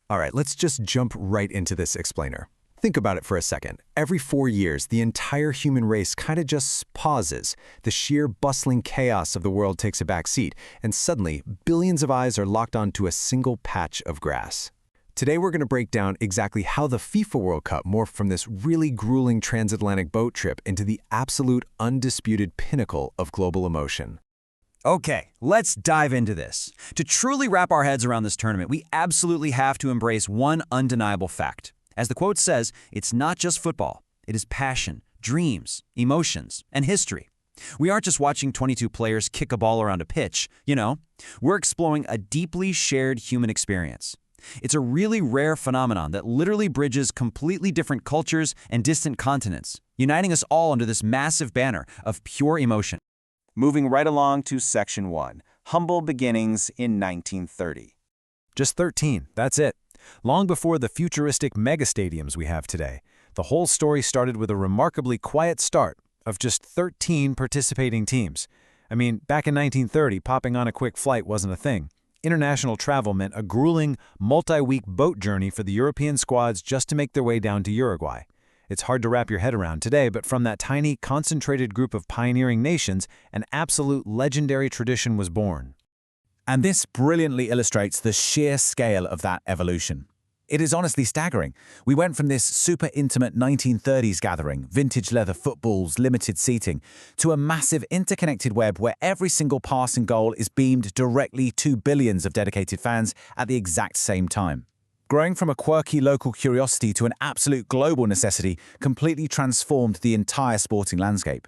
All right, let's just jump right into this explainer. Think about it for a second. Every 4 years, the entire human race kind of just pauses. The sheer bustling chaos of the world takes a back seat, and suddenly, billions of eyes are locked onto a single patch of grass. Today, we're going to break down exactly how the FIFA World Cup morphed from this really grueling transatlantic boat trip into the absolute undisputed pinnacle of global emotion. Okay, let's dive into this. To truly wrap our heads around this tournament, we absolutely have to embrace one undeniable fact. As the quote says, it's not just football. It is passion, dreams, emotions, and history. We aren't just watching 22 players kick a ball around a pitch, We're exploring a deeply shared human experience. It's a really rare phenomenon that literally bridges completely different cultures and distant continents, uniting us all under this massive banner of pure emotion. Moving right along to Section 1, Humble Beginnings in 1930. Just 13, that's it. Long before the futuristic megastadiums we have today, the whole story started with a remarkably quiet start of just 13 participating teams. I mean, back in 1930, popping on a quick flight wasn't a thing. International travel meant a grueling, multi-week boat journey for the European squads just to make their way down to Uruguay. It's hard to wrap your head around today, but from that tiny, concentrated group of pioneering nations, an absolute legendary tradition was born. And this brilliantly illustrates the sheer scale of that evolution. It is honestly staggering. We went from this super intimate 1930s gathering, vintage leather footballs, limited seating, to a massive interconnected web where every single pass and goal is beamed directly to billions of dedicated fans at the exact same time. Growing from a quirky local curiosity to an absolute global necessity completely transformed the entire sporting landscape.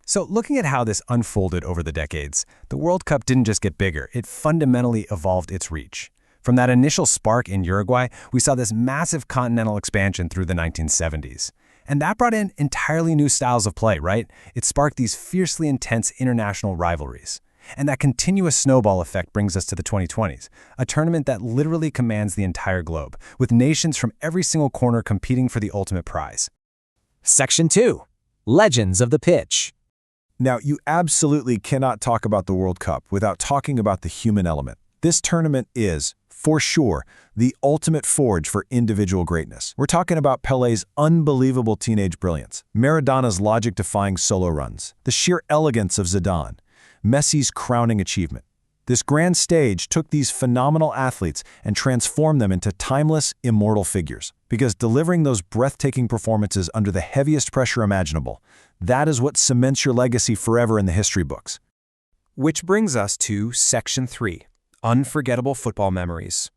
So looking at how this unfolded over the decades, the World Cup didn't just get bigger, it fundamentally evolved its reach. From that initial spark in Uruguay, we saw this massive continental expansion through the 1970s. And that brought in entirely new styles of play, right? It sparked these fiercely intense international rivalries. And that continuous snowball effect brings us to the 2020s, a tournament that literally commands the entire globe, with nations from every single corner competing for the ultimate prize. Section 2. Legends of the Pitch. Now, you absolutely cannot talk about the World Cup without talking about the human element. This tournament is, for sure, the ultimate forge for individual greatness. We're talking about Pelé's unbelievable teenage brilliance, Maradona's logic-defying solo runs, the sheer elegance of Zidane, Messi's crowning achievement. This grand stage took these phenomenal athletes and transformed them into timeless, immortal figures. Because delivering those breathtaking performances under the heaviest pressure imaginable, that is what cements your legacy forever in the history books. Which brings us to Section 3. Unforgettable football memories.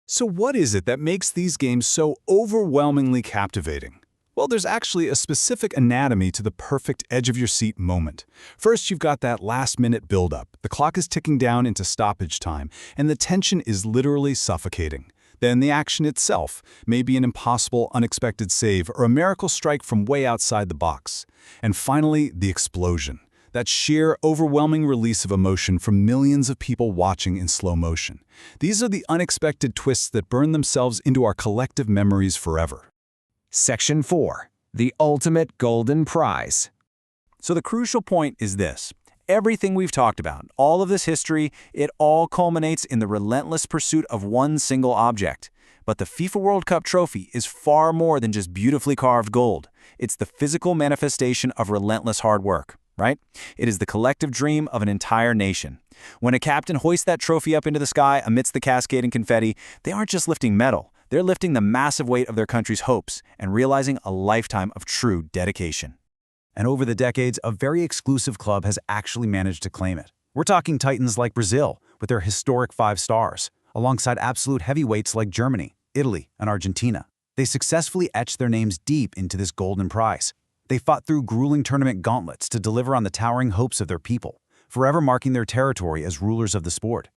So what is it that makes these games so overwhelmingly captivating? Well, there's actually a specific anatomy to the perfect edge-of-your-seat moment. First, you've got that last-minute build-up. The clock is ticking down into stoppage time, and the tension is literally suffocating. Then the action itself, maybe an impossible, unexpected save or a miracle strike from way outside the box. And finally, the explosion. That sheer, overwhelming release of emotion from millions of people watching in slow motion. These are the unexpected twists that burn themselves into our collective memories forever. Section 4. The Ultimate Golden Prize. So the crucial point is this. Everything we've talked about, all of this history, it all culminates in the relentless pursuit of one single object. But the FIFA World Cup trophy is far more than just beautifully carved gold. It's the physical manifestation of relentless hard work, right? It is the collective dream of an entire nation. When a captain hoists that trophy up into the sky amidst the cascading confetti, they aren't just lifting metal. They're lifting the massive weight of their country's hopes and realizing a lifetime of true dedication. And over the decades, a very exclusive club has actually managed to claim it. We're talking titans like Brazil, with their historic 5 stars, alongside absolute heavyweights like Germany, Italy, and Argentina. They successfully etched their names deep into this golden prize. They fought through grueling tournament gauntlets to deliver on the towering hopes of their people, forever marking their territory as rulers of the sport.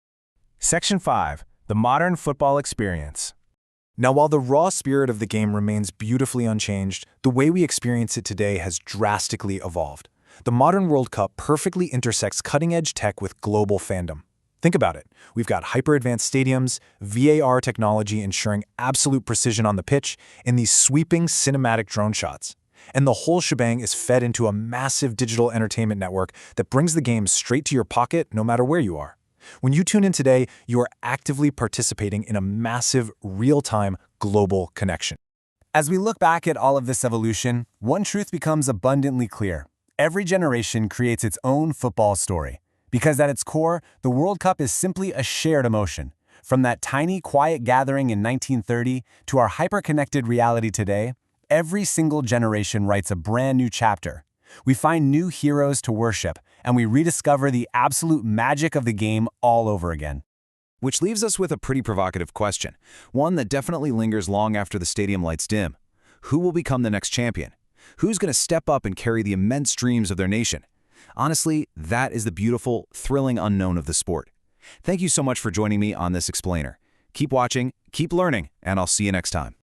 Section 5. The Modern Football Experience. Now, while the raw spirit of the game remains beautifully unchanged, the way we experience it today has drastically evolved. The modern World Cup perfectly intersects cutting-edge tech with global fandom. Think about it. We've got hyper-advanced stadiums, VAR technology ensuring absolute precision on the pitch, and these sweeping cinematic drone shots. And the whole shebang is fed into a massive digital entertainment network that brings the game straight to your pocket no matter where you are. When you tune in today, you are actively participating in a massive, real-time, global connection. As we look back at all of this evolution, one truth becomes abundantly clear. Every generation creates its own football story. Because at its core, the World Cup is simply a shared emotion. From that tiny, quiet gathering in 1930 to our hyper-connected reality today, every single generation writes a brand new chapter. We find new heroes to worship, and we rediscover the absolute magic of the game all over again. Which leaves us with a pretty provocative question, one that definitely lingers long after the stadium lights dim. Who will become the next champion? Who's going to step up and carry the immense dreams of their nation? Honestly, that is the beautiful, thrilling unknown of the sport. Thank you so much for joining me on this explainer. Keep watching, keep learning, and I'll see you next time.